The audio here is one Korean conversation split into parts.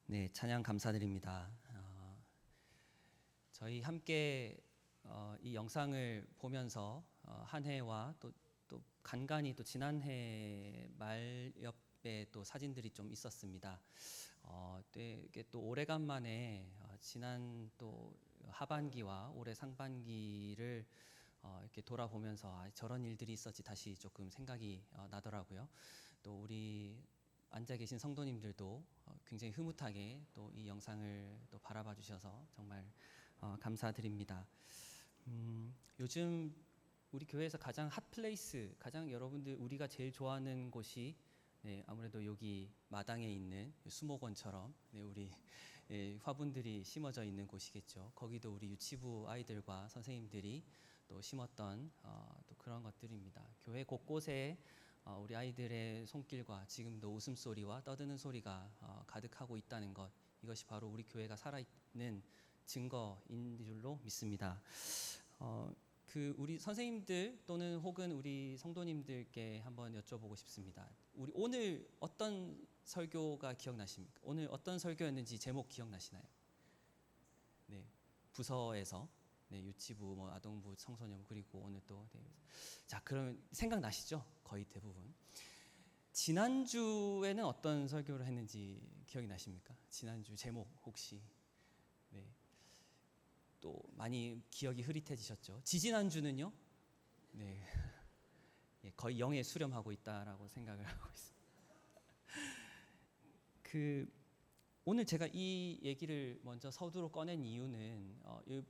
네, 찬양 감사드립니다. 저희 함께 이 영상을 보면서 한 해와 또 간간히 또 지난해 말 옆에 또 사진들이 좀 있었습니다. 이게 또 오래간만에 지난 또 하반기와 올해 상반기를 이렇게 돌아보면서 저런 일들이 있었지 다시 조금 생각이 나더라고요. 또 우리 앉아 계신 성도님들도 굉장히 흐뭇하게 또 이 영상을 또 바라봐 주셔서 정말 감사드립니다. 요즘 우리 교회에서 가장 핫플레이스, 가장 여러분들 우리가 제일 좋아하는 곳이 아무래도 여기 마당에 있는 수목원처럼 우리 화분들이 심어져 있는 곳이겠죠. 거기도 우리 유치부 아이들과 선생님들이 또 심었던 또 그런 것들입니다. 교회 곳곳에 우리 아이들의 손길과 지금도 웃음소리와 떠드는 소리가 가득하고 있다는 것, 이것이 바로 우리 교회가 살아있는 증거인 줄로 믿습니다. 우리 선생님들 또는 혹은 우리 성도님들께 한번 여쭤보고 싶습니다. 우리 오늘 어떤 설교가 기억나십니까? 오늘 어떤 설교였는지 제목 기억나시나요? 네, 부서에서 유치부, 아동부, 청소년 그리고 오늘 또 자, 그러면 생각나시죠? 거의 대부분. 지난주에는 어떤 설교를 했는지 기억이 나십니까? 지난주 제목 혹시 또 많이 기억이 흐릿해지셨죠? 지지난주는요? 네, 거의 영에 수렴하고 있다라고 생각을 하고 있습니다. 오늘 제가 이 얘기를 먼저 서두로 꺼낸 이유는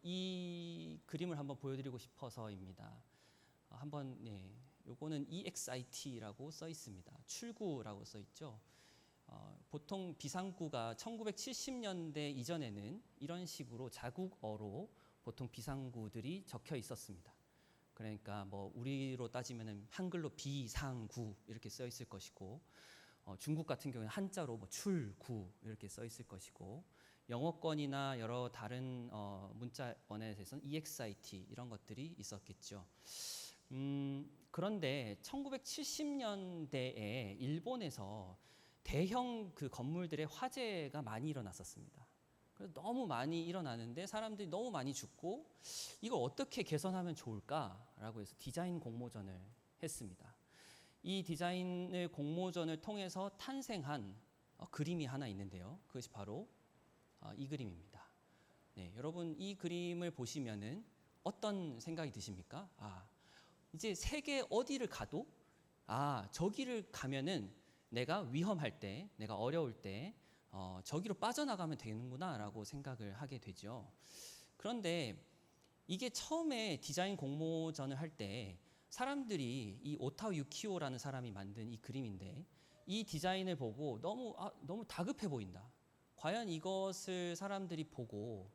이 그림을 한번 보여드리고 싶어서입니다. 한번 요거는 EXIT라고 써 있습니다. 출구라고 써 있죠. 보통 비상구가 1970년대 이전에는 이런 식으로 자국어로 보통 비상구들이 적혀 있었습니다. 그러니까 우리로 따지면은 한글로 비상구 이렇게 써 있을 것이고, 중국 같은 경우는 한자로 출구 이렇게 써 있을 것이고, 영어권이나 여러 다른 문자원에 대해서는 EXIT 이런 것들이 있었겠죠. 그런데 1970년대에 일본에서 대형 그 건물들의 화재가 많이 일어났었습니다. 그래서 너무 많이 일어나는데 사람들이 너무 많이 죽고 이걸 어떻게 개선하면 좋을까라고 해서 디자인 공모전을 했습니다. 이 디자인을 공모전을 통해서 탄생한 그림이 하나 있는데요. 그것이 바로 이 그림입니다. 여러분 이 그림을 보시면은 어떤 생각이 드십니까? 이제 세계 어디를 가도 저기를 가면은 내가 위험할 때, 내가 어려울 때 저기로 빠져나가면 되는구나라고 생각을 하게 되죠. 그런데 이게 처음에 디자인 공모전을 할 때 사람들이 이 오타오 유키오라는 사람이 만든 이 그림인데, 이 디자인을 보고 너무 다급해 보인다. 과연 이것을 사람들이 보고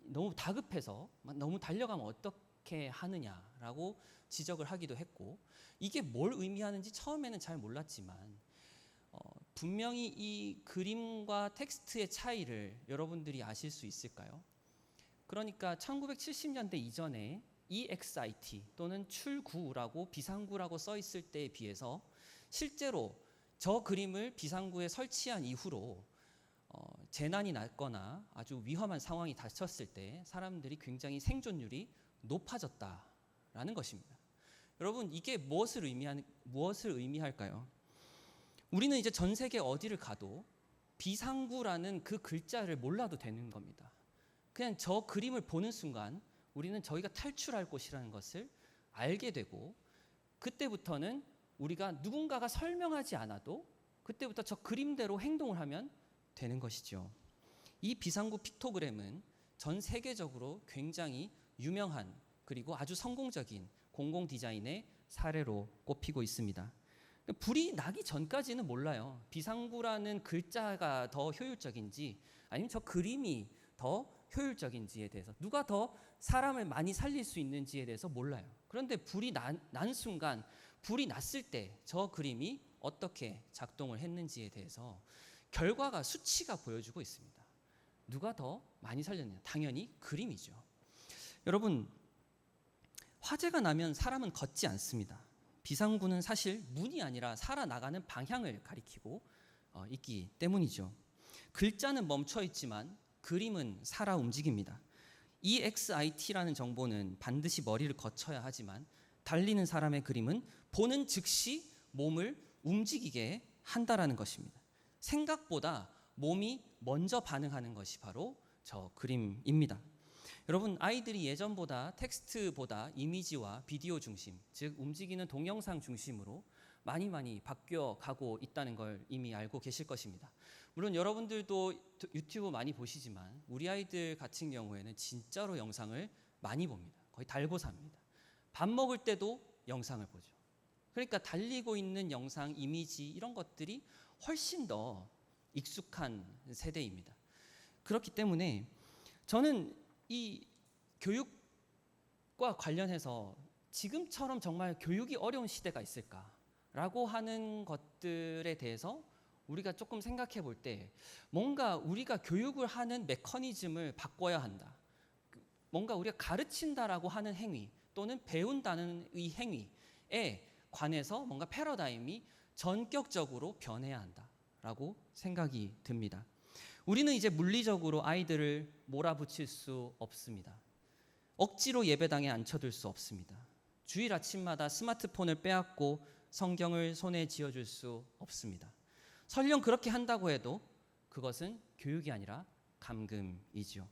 너무 다급해서 너무 달려가면 어떻게 하느냐라고 지적을 하기도 했고, 이게 뭘 의미하는지 처음에는 잘 몰랐지만 분명히 이 그림과 텍스트의 차이를 여러분들이 아실 수 있을까요? 그러니까 1970년대 이전에 EXIT 또는 출구라고 비상구라고 써 있을 때에 비해서 실제로 저 그림을 비상구에 설치한 이후로 재난이 났거나 아주 위험한 상황이 닥쳤을 때 사람들이 굉장히 생존율이 높아졌다라는 것입니다. 여러분 이게 무엇을 의미할까요? 우리는 이제 전 세계 어디를 가도 비상구라는 그 글자를 몰라도 되는 겁니다. 그냥 저 그림을 보는 순간 우리는 저희가 탈출할 곳이라는 것을 알게 되고, 그때부터는 우리가 누군가가 설명하지 않아도 그때부터 저 그림대로 행동을 하면 되는 것이죠. 이 비상구 픽토그램은 전 세계적으로 굉장히 유명한 그리고 아주 성공적인 공공 디자인의 사례로 꼽히고 있습니다. 불이 나기 전까지는 몰라요. 비상구라는 글자가 더 효율적인지 아니면 저 그림이 더 효율적인지에 대해서, 누가 더 사람을 많이 살릴 수 있는지에 대해서 몰라요. 그런데 불이 난 순간, 불이 났을 때 저 그림이 어떻게 작동을 했는지에 대해서 결과가 수치가 보여주고 있습니다. 누가 더 많이 살렸느냐? 당연히 그림이죠. 여러분, 화재가 나면 사람은 걷지 않습니다. 비상구는 사실 문이 아니라 살아나가는 방향을 가리키고 있기 때문이죠. 글자는 멈춰 있지만 그림은 살아 움직입니다. EXIT라는 정보는 반드시 머리를 거쳐야 하지만 달리는 사람의 그림은 보는 즉시 몸을 움직이게 한다라는 것입니다. 생각보다 몸이 먼저 반응하는 것이 바로 저 그림입니다. 여러분, 아이들이 예전보다 텍스트보다 이미지와 비디오 중심, 즉 움직이는 동영상 중심으로 많이 바뀌어 가고 있다는 걸 이미 알고 계실 것입니다. 물론 여러분들도 유튜브 많이 보시지만 우리 아이들 같은 경우에는 진짜로 영상을 많이 봅니다. 거의 달고 삽니다. 밥 먹을 때도 영상을 보죠. 그러니까 달리고 있는 영상, 이미지 이런 것들이 훨씬 더 익숙한 세대입니다. 그렇기 때문에 저는 이 교육과 관련해서 지금처럼 정말 교육이 어려운 시대가 있을까라고 하는 것들에 대해서 우리가 조금 생각해 볼 때 뭔가 우리가 교육을 하는 메커니즘을 바꿔야 한다. 뭔가 우리가 가르친다라고 하는 행위 또는 배운다는 이 행위에 관해서 뭔가 패러다임이 전격적으로 변해야 한다라고 생각이 듭니다. 우리는 이제 물리적으로 아이들을 몰아붙일 수 없습니다. 억지로 예배당에 앉혀둘 수 없습니다. 주일 아침마다 스마트폰을 빼앗고 성경을 손에 쥐어줄 수 없습니다. 설령 그렇게 한다고 해도 그것은 교육이 아니라 감금이지요.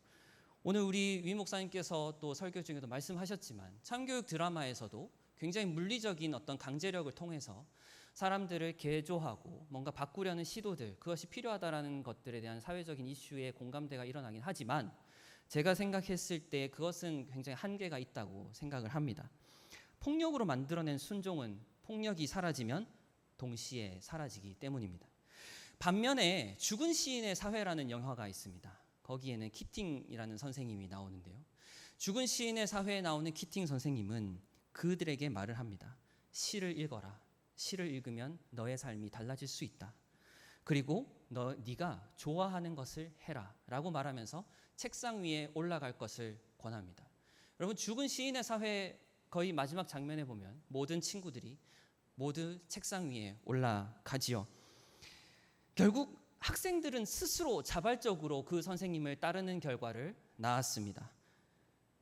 오늘 우리 위 목사님께서 또 설교 중에도 말씀하셨지만 참교육 드라마에서도 굉장히 물리적인 어떤 강제력을 통해서 사람들을 개조하고 뭔가 바꾸려는 시도들, 그것이 필요하다라는 것들에 대한 사회적인 이슈에 공감대가 일어나긴 하지만 제가 생각했을 때 그것은 굉장히 한계가 있다고 생각을 합니다. 폭력으로 만들어낸 순종은 폭력이 사라지면 동시에 사라지기 때문입니다. 반면에 죽은 시인의 사회라는 영화가 있습니다. 거기에는 키팅이라는 선생님이 나오는데요. 죽은 시인의 사회에 나오는 키팅 선생님은 그들에게 말을 합니다. 시를 읽어라. 시를 읽으면 너의 삶이 달라질 수 있다. 그리고 네가 좋아하는 것을 해라 라고 말하면서 책상 위에 올라갈 것을 권합니다. 여러분, 죽은 시인의 사회 거의 마지막 장면에 보면 모든 친구들이 모두 책상 위에 올라가지요. 결국 학생들은 스스로 자발적으로 그 선생님을 따르는 결과를 낳았습니다.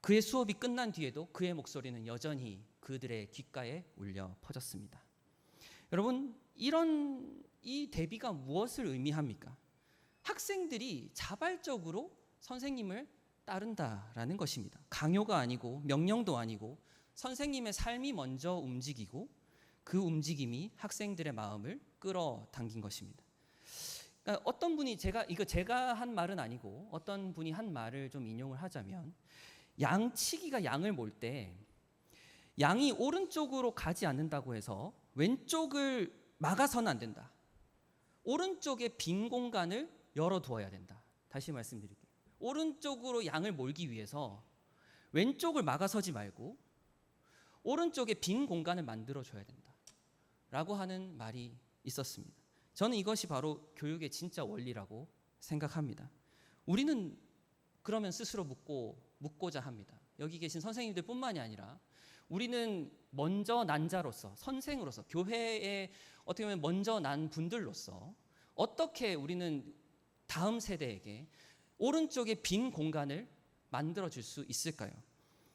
그의 수업이 끝난 뒤에도 그의 목소리는 여전히 그들의 귓가에 울려 퍼졌습니다. 여러분, 이 대비가 무엇을 의미합니까? 학생들이 자발적으로 선생님을 따른다라는 것입니다. 강요가 아니고 명령도 아니고 선생님의 삶이 먼저 움직이고 그 움직임이 학생들의 마음을 끌어당긴 것입니다. 그러니까 어떤 분이 제가 한 말은 아니고 어떤 분이 한 말을 좀 인용을 하자면 양치기가 양을 몰 때 양이 오른쪽으로 가지 않는다고 해서 왼쪽을 막아서는 안 된다. 오른쪽에 빈 공간을 열어두어야 된다. 다시 말씀드릴게요. 오른쪽으로 양을 몰기 위해서 왼쪽을 막아서지 말고 오른쪽에 빈 공간을 만들어줘야 된다. 라고 하는 말이 있었습니다. 저는 이것이 바로 교육의 진짜 원리라고 생각합니다. 우리는 그러면 스스로 묻고자 합니다. 여기 계신 선생님들 뿐만이 아니라 우리는 먼저 난 자로서, 선생으로서, 교회에 어떻게 보면 먼저 난 분들로서 어떻게 우리는 다음 세대에게 오른쪽에 빈 공간을 만들어줄 수 있을까요?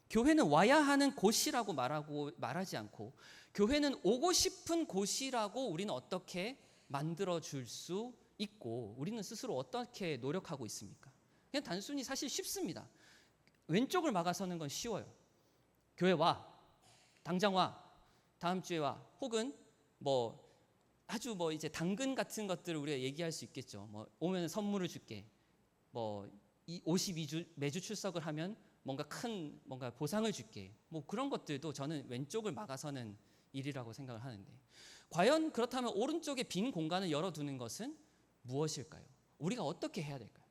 교회는 와야 하는 곳이라고 말하지 않고 교회는 오고 싶은 곳이라고 우리는 어떻게 만들어줄 수 있고 우리는 스스로 어떻게 노력하고 있습니까? 그냥 단순히 사실 쉽습니다. 왼쪽을 막아서는 건 쉬워요. 교회 와, 당장 와, 다음 주에 와, 혹은 아주 이제 당근 같은 것들을 우리가 얘기할 수 있겠죠. 오면 선물을 줄게. 52주 매주 출석을 하면 뭔가 보상을 줄게. 그런 것들도 저는 왼쪽을 막아서는 일이라고 생각을 하는데 과연 그렇다면 오른쪽에 빈 공간을 열어두는 것은 무엇일까요? 우리가 어떻게 해야 될까요?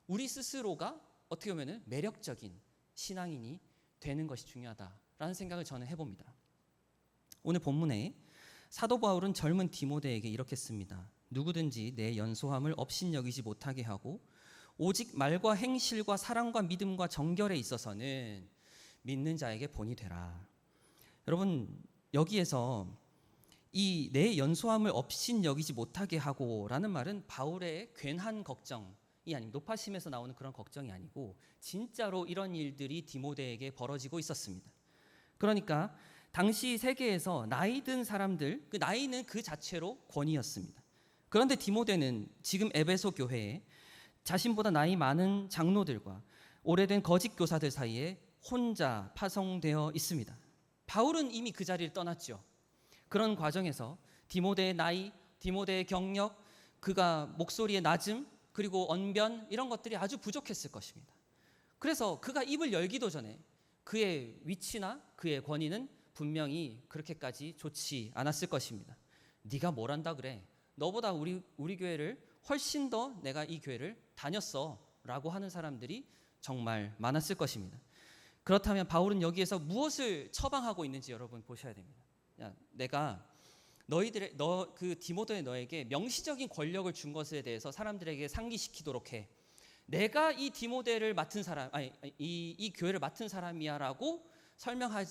우리 스스로가 어떻게 보면 매력적인 신앙인이 되는 것이 중요하다라는 생각을 저는 해봅니다. 오늘 본문에 사도 바울은 젊은 디모데에게 이렇게 씁니다. 누구든지 내 연소함을 업신여기지 못하게 하고 오직 말과 행실과 사랑과 믿음과 정결에 있어서는 믿는 자에게 본이 되라. 여러분, 여기에서 이 내 연소함을 업신 여기지 못하게 하고라는 말은 바울의 괜한 걱정이 아니고 노파심에서 나오는 그런 걱정이 아니고 진짜로 이런 일들이 디모데에게 벌어지고 있었습니다. 그러니까 당시 세계에서 나이 든 사람들, 그 나이는 그 자체로 권위였습니다. 그런데 디모데는 지금 에베소 교회에 자신보다 나이 많은 장로들과 오래된 거짓 교사들 사이에 혼자 파송되어 있습니다. 바울은 이미 그 자리를 떠났죠. 그런 과정에서 디모데의 나이, 디모데의 경력, 그가 목소리의 낮음, 그리고 언변 이런 것들이 아주 부족했을 것입니다. 그래서 그가 입을 열기도 전에 그의 위치나 그의 권위는 분명히 그렇게까지 좋지 않았을 것입니다. 네가 뭘 한다 그래? 너보다 우리 교회를 훨씬 더 내가 이 교회를 다녔어 라고 하는 사람들이 정말 많았을 것입니다. 그렇다면 바울은 여기에서 무엇을 처방하고 있는지 여러분 보셔야 됩니다. 야, 내가 그 디모데 너에게 명시적인 권력을 준 것에 대해서 사람들에게 상기시키도록 해. 내가 이 디모데를 맡은 사람, 이 교회를 맡은 사람이야라고 설명해.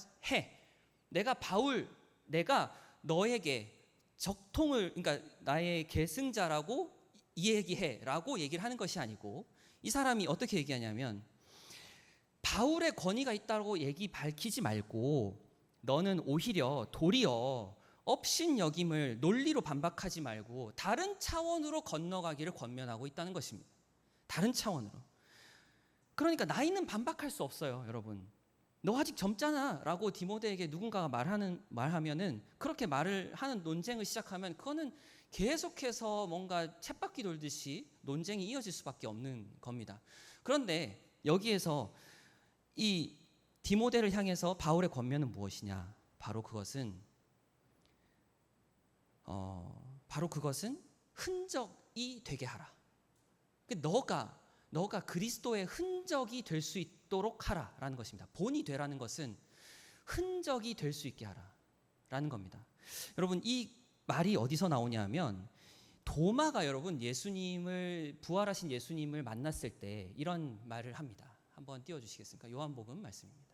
내가 바울, 내가 너에게 적통을, 그러니까 나의 계승자라고 얘기해라고 얘기를 하는 것이 아니고, 이 사람이 어떻게 얘기하냐면 바울의 권위가 있다고 밝히지 말고 너는 오히려 도리어 업신여김을 논리로 반박하지 말고 다른 차원으로 건너가기를 권면하고 있다는 것입니다. 다른 차원으로. 그러니까 나이는 반박할 수 없어요, 여러분. 너 아직 젊잖아 라고 디모데에게 누군가가 말하면은, 그렇게 말을 하는 논쟁을 시작하면 그거는 계속해서 뭔가 쳇바퀴 돌듯이 논쟁이 이어질 수밖에 없는 겁니다. 그런데 여기에서 이 디모데를 향해서 바울의 권면은 무엇이냐? 바로 그것은 흔적이 되게 하라. 너가 그리스도의 흔적이 될 수 있도록 하라라는 것입니다. 본이 되라는 것은 흔적이 될 수 있게 하라라는 겁니다. 여러분, 이 말이 어디서 나오냐면 도마가 여러분 부활하신 예수님을 만났을 때 이런 말을 합니다. 한번 띄워주시겠습니까? 요한복음 말씀입니다.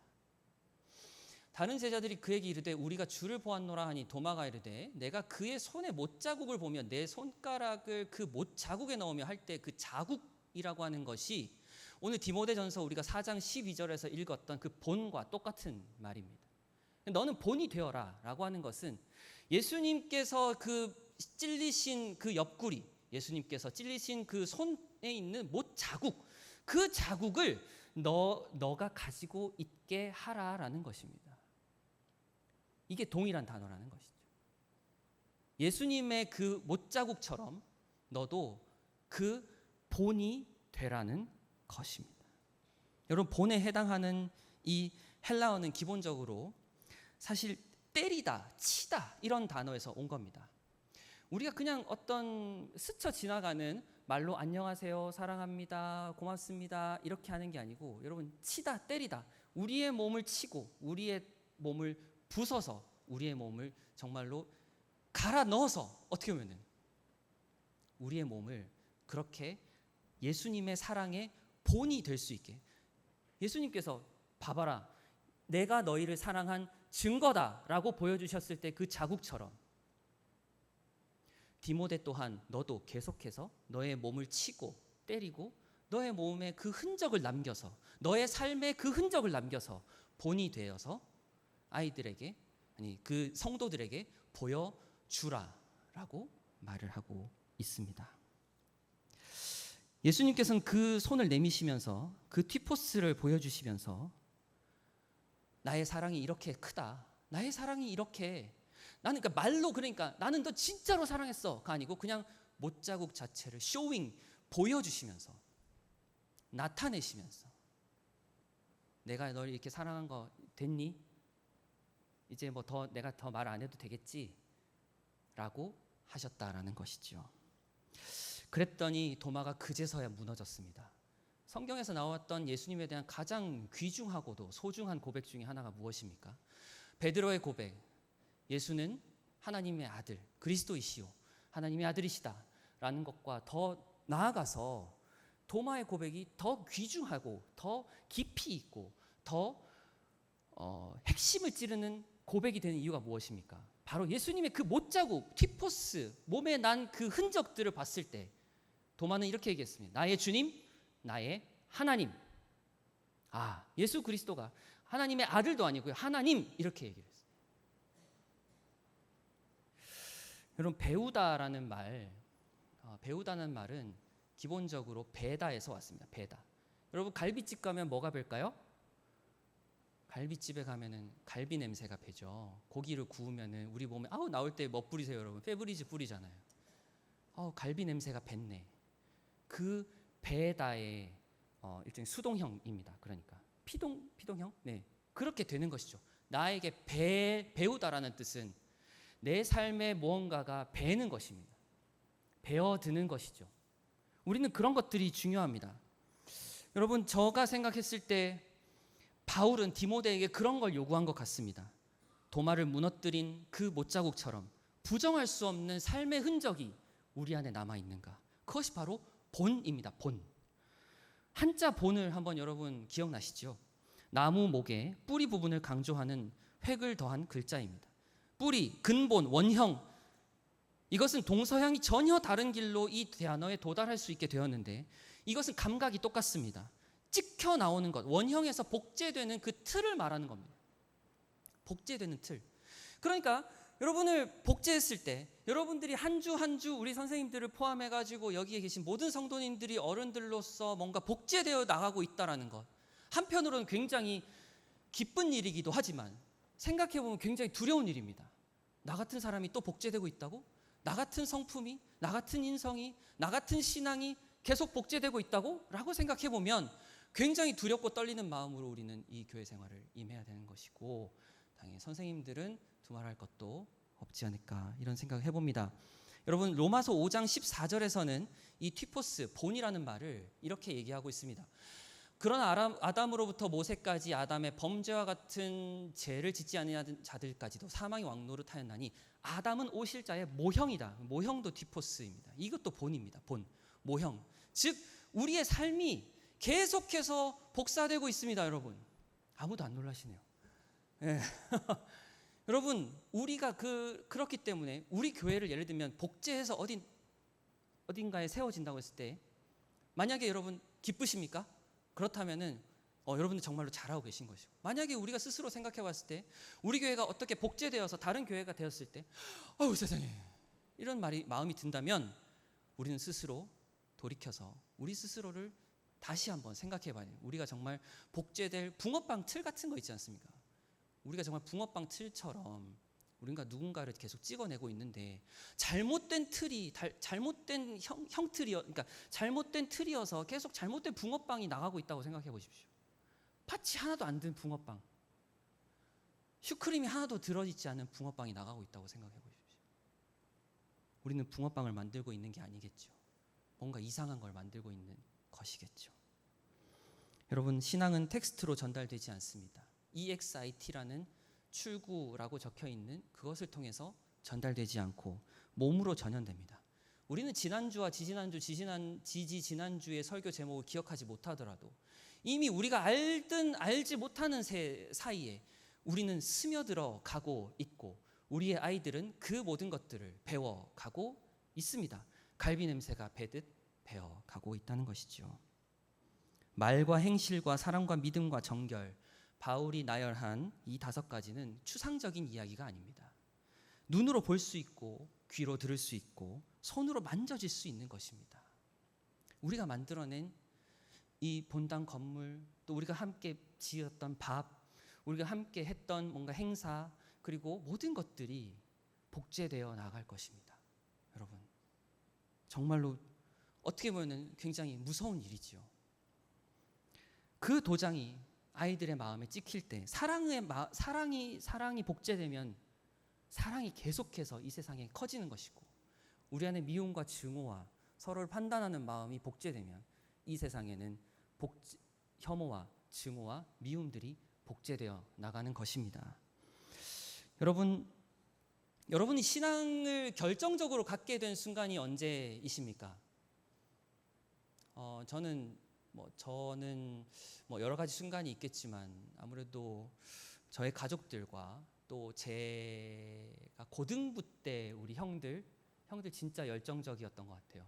다른 제자들이 그에게 이르되 우리가 주를 보았노라 하니 도마가 이르되 내가 그의 손에 못자국을 보면 내 손가락을 그 못자국에 넣으며 할 때 그 자국이라고 하는 것이 오늘 디모데전서 우리가 4장 12절에서 읽었던 그 본과 똑같은 말입니다. 너는 본이 되어라 라고 하는 것은 예수님께서 그 찔리신 그 옆구리, 예수님께서 찔리신 그 손에 있는 못자국, 그 자국을 너가 가지고 있게 하라라는 것입니다. 이게 동일한 단어라는 것이죠. 예수님의 그 못자국처럼 너도 그 본이 되라는 것입니다. 여러분, 본에 해당하는 이 헬라어는 기본적으로 사실 때리다, 치다 이런 단어에서 온 겁니다. 우리가 그냥 어떤 스쳐 지나가는 말로 안녕하세요, 사랑합니다, 고맙습니다 이렇게 하는 게 아니고, 여러분, 치다, 때리다, 우리의 몸을 치고 우리의 몸을 부숴서 우리의 몸을 정말로 갈아 넣어서 어떻게 보면은 우리의 몸을 그렇게 예수님의 사랑의 본이 될 수 있게, 예수님께서 봐봐라 내가 너희를 사랑한 증거다라고 보여주셨을 때 그 자국처럼 디모데 또한 너도 계속해서 너의 몸을 치고 때리고 너의 몸에 그 흔적을 남겨서, 너의 삶에 그 흔적을 남겨서 본이 되어서 아이들에게, 그 성도들에게 보여주라라고 말을 하고 있습니다. 예수님께서는 그 손을 내미시면서 그 튀포스를 보여주시면서 나의 사랑이 이렇게 크다, 나의 사랑이 이렇게, 나는 그러니까 말로, 그러니까 나는 너 진짜로 사랑했어가 아니고 그냥 못자국 자체를 보여주시면서, 나타내시면서 내가 널 이렇게 사랑한 거 됐니? 이제 뭐 내가 더 말 안 해도 되겠지? 라고 하셨다라는 것이죠. 그랬더니 도마가 그제서야 무너졌습니다. 성경에서 나왔던 예수님에 대한 가장 귀중하고도 소중한 고백 중에 하나가 무엇입니까? 베드로의 고백, 예수는 하나님의 아들, 그리스도이시오, 하나님의 아들이시다 라는 것과 더 나아가서 도마의 고백이 더 귀중하고 더 깊이 있고 더 핵심을 찌르는 고백이 되는 이유가 무엇입니까? 바로 예수님의 그 못자국, 티포스, 몸에 난 그 흔적들을 봤을 때 도마는 이렇게 얘기했습니다. 나의 주님, 나의 하나님. 예수 그리스도가 하나님의 아들도 아니고요, 하나님, 이렇게 얘기를 했어요. 여러분, 배우다라는 말은 기본적으로 배다에서 왔습니다. 배다. 여러분, 갈비집 가면 뭐가 별까요? 갈비집에 가면은 갈비 냄새가 배죠. 고기를 구우면은 우리 몸에 나올 때 뭐 뿌리세요, 여러분? 페브리즈 뿌리잖아요. 갈비 냄새가 뱄네. 그 배다의 일종의 수동형입니다. 그러니까 피동형? 네, 그렇게 되는 것이죠. 나에게 배우다라는 뜻은 내 삶에 무언가가 배는 것입니다. 배어드는 것이죠. 우리는 그런 것들이 중요합니다. 여러분, 저가 생각했을 때 바울은 디모데에게 그런 걸 요구한 것 같습니다. 도마를 무너뜨린 그 못자국처럼 부정할 수 없는 삶의 흔적이 우리 안에 남아있는가? 그것이 바로 본입니다. 본. 한자 본을 한번 여러분 기억나시죠? 나무 목의 뿌리 부분을 강조하는 획을 더한 글자입니다. 뿌리, 근본, 원형, 이것은 동서양이 전혀 다른 길로 이 단어에 도달할 수 있게 되었는데 이것은 감각이 똑같습니다. 찍혀 나오는 것, 원형에서 복제되는 그 틀을 말하는 겁니다. 복제되는 틀. 그러니까 여러분을 복제했을 때 여러분들이 한 주 한 주 우리 선생님들을 포함해가지고 여기에 계신 모든 성도님들이 어른들로서 뭔가 복제되어 나가고 있다는 것, 한편으로는 굉장히 기쁜 일이기도 하지만 생각해보면 굉장히 두려운 일입니다. 나 같은 사람이 또 복제되고 있다고? 나 같은 성품이, 나 같은 인성이, 나 같은 신앙이 계속 복제되고 있다고? 라고 생각해보면 굉장히 두렵고 떨리는 마음으로 우리는 이 교회 생활을 임해야 되는 것이고, 당연히 선생님들은 두말할 것도 없지 않을까, 이런 생각을 해봅니다. 여러분, 로마서 5장 14절에서는 이 티포스, 본이라는 말을 이렇게 얘기하고 있습니다. 그러나 아담으로부터 모세까지 아담의 범죄와 같은 죄를 짓지 아니하는 자들까지도 사망이 왕노릇하였나니 아담은 오실자의 모형이다. 모형도 티포스입니다. 이것도 본입니다. 본, 모형. 즉 우리의 삶이 계속해서 복사되고 있습니다. 여러분, 아무도 안 놀라시네요. 네. 여러분, 우리가 그렇기 때문에 우리 교회를 예를 들면 복제해서 어딘가에 세워진다고 했을 때 만약에 여러분 기쁘십니까? 그렇다면은 여러분들 정말로 잘하고 계신 것이고, 만약에 우리가 스스로 생각해 봤을 때 우리 교회가 어떻게 복제되어서 다른 교회가 되었을 때 세상에, 이런 마음이 든다면 우리는 스스로 돌이켜서 우리 스스로를 다시 한번 생각해 봐야 돼요. 우리가 정말 복제될 붕어빵 틀 같은 거 있지 않습니까? 우리가 정말 붕어빵 틀처럼 우리가 누군가를 계속 찍어내고 있는데 잘못된 틀이, 잘못된 형틀이어, 그러니까 잘못된 틀이어서 계속 잘못된 붕어빵이 나가고 있다고 생각해 보십시오. 팥이 하나도 안 든 붕어빵, 슈크림이 하나도 들어있지 않은 붕어빵이 나가고 있다고 생각해 보십시오. 우리는 붕어빵을 만들고 있는 게 아니겠죠. 뭔가 이상한 걸 만들고 있는 것이겠죠. 여러분, 신앙은 텍스트로 전달되지 않습니다. EXIT라는 출구라고 적혀 있는 그것을 통해서 전달되지 않고 몸으로 전현됩니다. 우리는 지난주와 지지난주의 설교 제목을 기억하지 못하더라도 이미 우리가 알든 알지 못하는 사이에 우리는 스며들어 가고 있고, 우리의 아이들은 그 모든 것들을 배워가고 있습니다. 갈비 냄새가 배듯 배워가고 있다는 것이죠. 말과 행실과 사랑과 믿음과 정결, 바울이 나열한 이 5가지는 추상적인 이야기가 아닙니다. 눈으로 볼 수 있고 귀로 들을 수 있고 손으로 만져질 수 있는 것입니다. 우리가 만들어낸 이 본당 건물, 또 우리가 함께 지었던 밥, 우리가 함께 했던 뭔가 행사, 그리고 모든 것들이 복제되어 나갈 것입니다. 여러분, 정말로 어떻게 보면 굉장히 무서운 일이지요. 그 도장이 아이들의 마음에 찍힐 때 사랑이 복제되면 사랑이 계속해서 이 세상에 커지는 것이고, 우리 안에 미움과 증오와 서로를 판단하는 마음이 복제되면 이 세상에는 혐오와 증오와 미움들이 복제되어 나가는 것입니다. 여러분이 신앙을 결정적으로 갖게 된 순간이 언제이십니까? 저는 여러 가지 순간이 있겠지만 아무래도 저의 가족들과 또 제가 고등부 때 우리 형들 진짜 열정적이었던 것 같아요.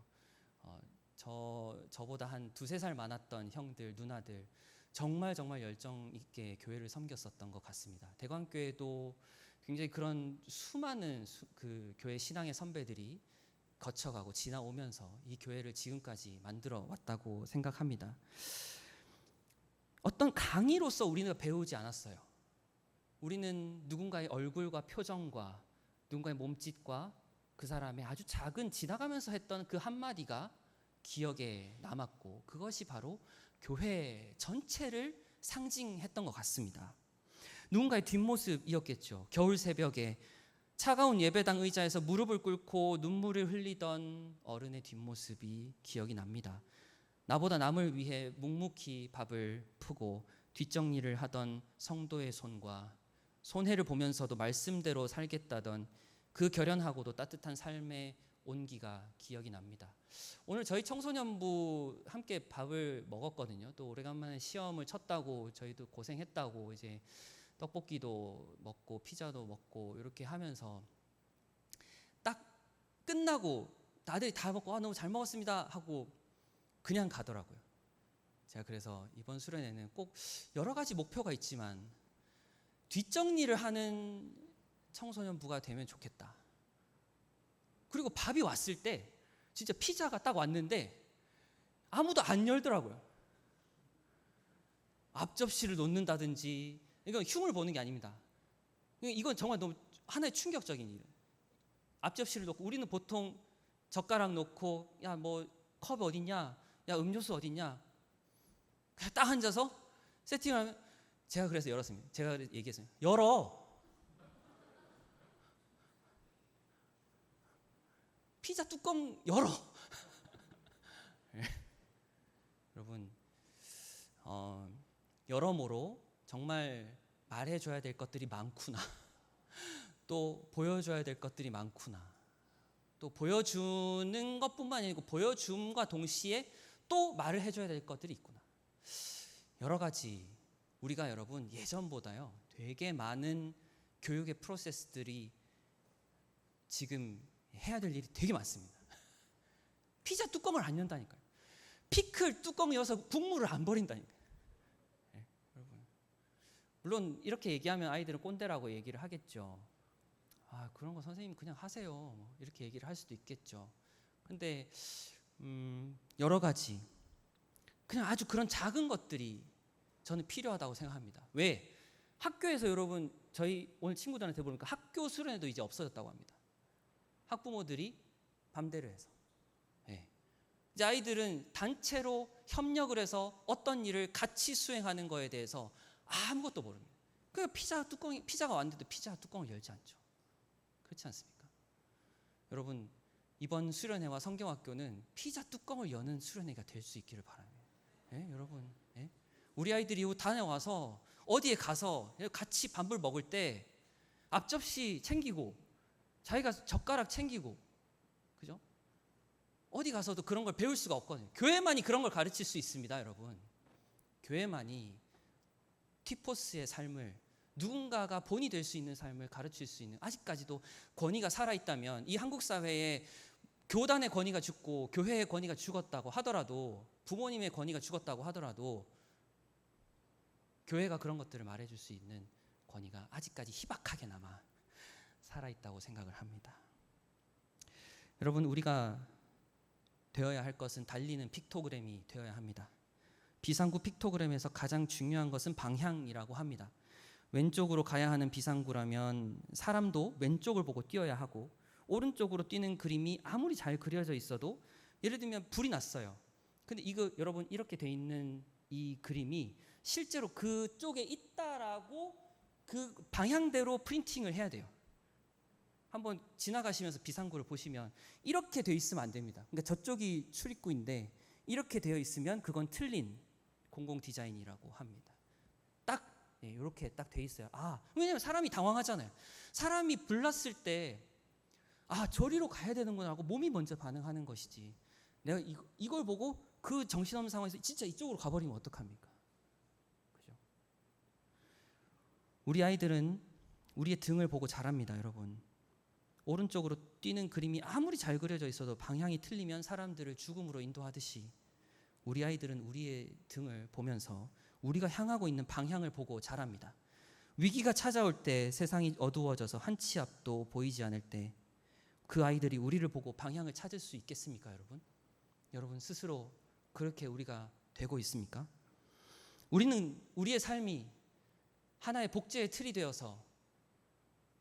저보다 한 2-3살 많았던 형들, 누나들 정말 열정 있게 교회를 섬겼었던 것 같습니다. 대광교회도 굉장히 그런 수많은 그 교회 신앙의 선배들이 거쳐가고 지나오면서 이 교회를 지금까지 만들어 왔다고 생각합니다. 어떤 강의로서 우리는 배우지 않았어요. 우리는 누군가의 얼굴과 표정과 누군가의 몸짓과 그 사람의 아주 작은 지나가면서 했던 그 한마디가 기억에 남았고, 그것이 바로 교회 전체를 상징했던 것 같습니다. 누군가의 뒷모습이었겠죠. 겨울 새벽에 차가운 예배당 의자에서 무릎을 꿇고 눈물을 흘리던 어른의 뒷모습이 기억이 납니다. 나보다 남을 위해 묵묵히 밥을 푸고 뒷정리를 하던 성도의 손과 손해를 보면서도 말씀대로 살겠다던 그 결연하고도 따뜻한 삶의 온기가 기억이 납니다. 오늘 저희 청소년부 함께 밥을 먹었거든요. 또 오래간만에 시험을 쳤다고 저희도 고생했다고 이제 떡볶이도 먹고 피자도 먹고 이렇게 하면서 딱 끝나고 다들 다 먹고 너무 잘 먹었습니다 하고 그냥 가더라고요. 제가 그래서 이번 수련회는 꼭 여러 가지 목표가 있지만 뒷정리를 하는 청소년부가 되면 좋겠다. 그리고 밥이 왔을 때 진짜 피자가 딱 왔는데 아무도 안 열더라고요. 앞접시를 놓는다든지, 이건 흉을 보는 게 아닙니다. 이건 정말 너무 하나의 충격적인 일이에요. 앞접시를 놓고 우리는 보통 젓가락 놓고 야 뭐 컵 어딨냐, 야 음료수 어딨냐, 그냥 딱 앉아서 세팅하면, 제가 그래서 열었습니다. 제가 얘기했어요. 열어. 피자 뚜껑 열어. 여러분, 여러모로 정말 말해줘야 될 것들이 많구나. 또 보여줘야 될 것들이 많구나. 또 보여주는 것뿐만 아니고 보여줌과 동시에 또 말을 해줘야 될 것들이 있구나. 여러 가지 우리가 여러분 예전보다요 되게 많은 교육의 프로세스들이 지금 해야 될 일이 되게 많습니다. 피자 뚜껑을 안 연다니까요. 피클 뚜껑 여서 국물을 안 버린다니까요. 네, 여러분. 물론 이렇게 얘기하면 아이들은 꼰대라고 얘기를 하겠죠. 그런 거 선생님 그냥 하세요. 이렇게 얘기를 할 수도 있겠죠. 근데 여러 가지 그냥 아주 그런 작은 것들이 저는 필요하다고 생각합니다. 왜? 학교에서 여러분 저희 오늘 친구들한테 보니까 학교 수련회도 이제 없어졌다고 합니다. 학부모들이 맘대로 해서. 네. 이제 아이들은 단체로 협력을 해서 어떤 일을 같이 수행하는 거에 대해서 아무것도 모릅니다. 그러니까 피자가 왔는데도 피자 뚜껑을 열지 않죠. 그렇지 않습니까? 여러분, 이번 수련회와 성경학교는 피자 뚜껑을 여는 수련회가 될 수 있기를 바랍니다. 네, 여러분, 네? 우리 아이들이 다녀와서 어디에 가서 같이 밥을 먹을 때 앞접시 챙기고 자기가 젓가락 챙기고, 그죠? 어디 가서도 그런 걸 배울 수가 없거든요. 교회만이 그런 걸 가르칠 수 있습니다, 여러분. 교회만이 티포스의 삶을, 누군가가 본이 될 수 있는 삶을 가르칠 수 있는, 아직까지도 권위가 살아있다면, 이 한국 사회에 교단의 권위가 죽고 교회의 권위가 죽었다고 하더라도, 부모님의 권위가 죽었다고 하더라도 교회가 그런 것들을 말해줄 수 있는 권위가 아직까지 희박하게 남아 살아있다고 생각을 합니다. 여러분, 우리가 되어야 할 것은 달리는 픽토그램이 되어야 합니다. 비상구 픽토그램에서 가장 중요한 것은 방향이라고 합니다. 왼쪽으로 가야 하는 비상구라면 사람도 왼쪽을 보고 뛰어야 하고, 오른쪽으로 뛰는 그림이 아무리 잘 그려져 있어도, 예를 들면 불이 났어요. 근데 이거 여러분 이렇게 돼 있는 이 그림이 실제로 그쪽에 있다라고 그 방향대로 프린팅을 해야 돼요. 한번 지나가시면서 비상구를 보시면 이렇게 되어 있으면 안 됩니다. 그러니까 저쪽이 출입구인데 이렇게 되어 있으면 그건 틀린 공공 디자인이라고 합니다. 딱 이렇게 딱 돼 있어요. 왜냐면 사람이 당황하잖아요. 사람이 불났을 때 저리로 가야 되는구나 하고 몸이 먼저 반응하는 것이지, 내가 이걸 보고 그 정신없는 상황에서 진짜 이쪽으로 가버리면 어떡합니까? 그죠? 우리 아이들은 우리의 등을 보고 자랍니다, 여러분. 오른쪽으로 뛰는 그림이 아무리 잘 그려져 있어도 방향이 틀리면 사람들을 죽음으로 인도하듯이 우리 아이들은 우리의 등을 보면서 우리가 향하고 있는 방향을 보고 자랍니다. 위기가 찾아올 때, 세상이 어두워져서 한 치 앞도 보이지 않을 때 그 아이들이 우리를 보고 방향을 찾을 수 있겠습니까, 여러분? 여러분 스스로 그렇게 우리가 되고 있습니까? 우리는 우리의 삶이 하나의 복제의 틀이 되어서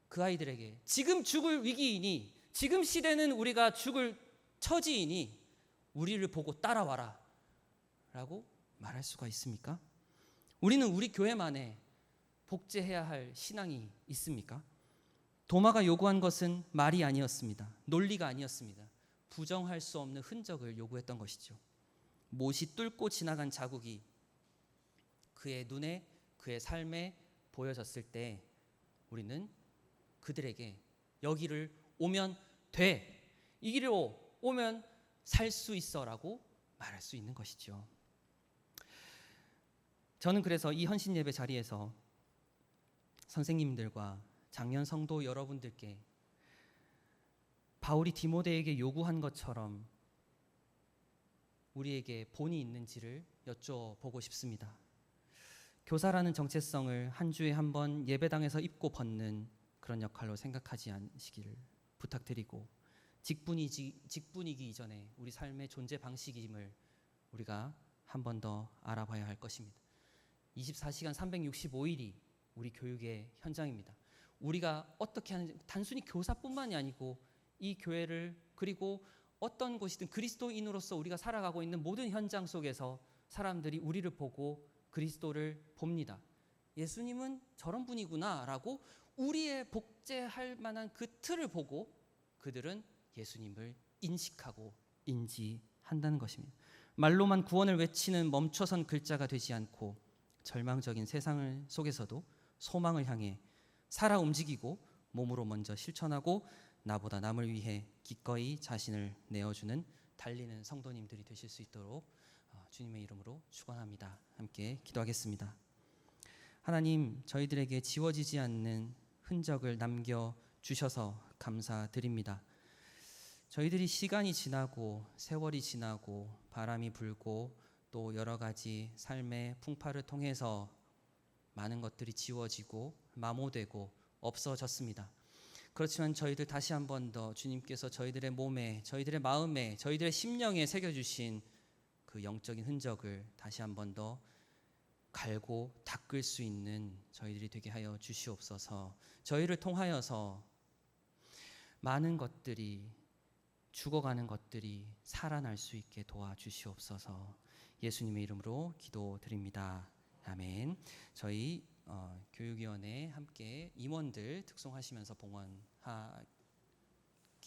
그 아이들에게 지금 죽을 위기이니, 지금 시대는 우리가 죽을 처지이니 우리를 보고 따라와라 라고 말할 수가 있습니까? 우리는 우리 교회만에 복제해야 할 신앙이 있습니까? 도마가 요구한 것은 말이 아니었습니다. 논리가 아니었습니다. 부정할 수 없는 흔적을 요구했던 것이죠. 못이 뚫고 지나간 자국이 그의 눈에, 그의 삶에 보여졌을 때 우리는 그들에게 여기를 오면 돼, 이 길로 오면 살 수 있어 라고 말할 수 있는 것이죠. 저는 그래서 이 헌신 예배 자리에서 선생님들과 장년 성도 여러분들께 바울이 디모데에게 요구한 것처럼 우리에게 본이 있는지를 여쭤보고 싶습니다. 교사라는 정체성을 한 주에 한 번 예배당에서 입고 벗는 그런 역할로 생각하지 않으시기를 부탁드리고, 직분이기 이전에 우리 삶의 존재 방식임을 우리가 한 번 더 알아봐야 할 것입니다. 24시간 365일이 우리 교육의 현장입니다. 우리가 어떻게 하는지, 단순히 교사뿐만이 아니고 이 교회를, 그리고 어떤 곳이든 그리스도인으로서 우리가 살아가고 있는 모든 현장 속에서 사람들이 우리를 보고 그리스도를 봅니다. 예수님은 저런 분이구나 라고 우리의 복제할 만한 그 틀을 보고 그들은 예수님을 인식하고 인지한다는 것입니다. 말로만 구원을 외치는 멈춰선 글자가 되지 않고 절망적인 세상 속에서도 소망을 향해 살아 움직이고 몸으로 먼저 실천하고 나보다 남을 위해 기꺼이 자신을 내어주는 달리는 성도님들이 되실 수 있도록 주님의 이름으로 축원합니다. 함께 기도하겠습니다. 하나님, 저희들에게 지워지지 않는 흔적을 남겨주셔서 감사드립니다. 저희들이 시간이 지나고 세월이 지나고 바람이 불고 또 여러 가지 삶의 풍파를 통해서 많은 것들이 지워지고 마모되고 없어졌습니다. 그렇지만 저희들 다시 한 번 더 주님께서 저희들의 몸에, 저희들의 마음에, 저희들의 심령에 새겨주신 그 영적인 흔적을 다시 한 번 더 갈고 닦을 수 있는 저희들이 되게 하여 주시옵소서. 저희를 통하여서 많은 것들이, 죽어가는 것들이 살아날 수 있게 도와주시옵소서. 예수님의 이름으로 기도드립니다. 아멘. 저희 교육위원회 함께 임원들 특송하시면서 봉헌하기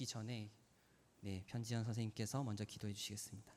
전에 편지현 선생님께서 먼저 기도해 주시겠습니다.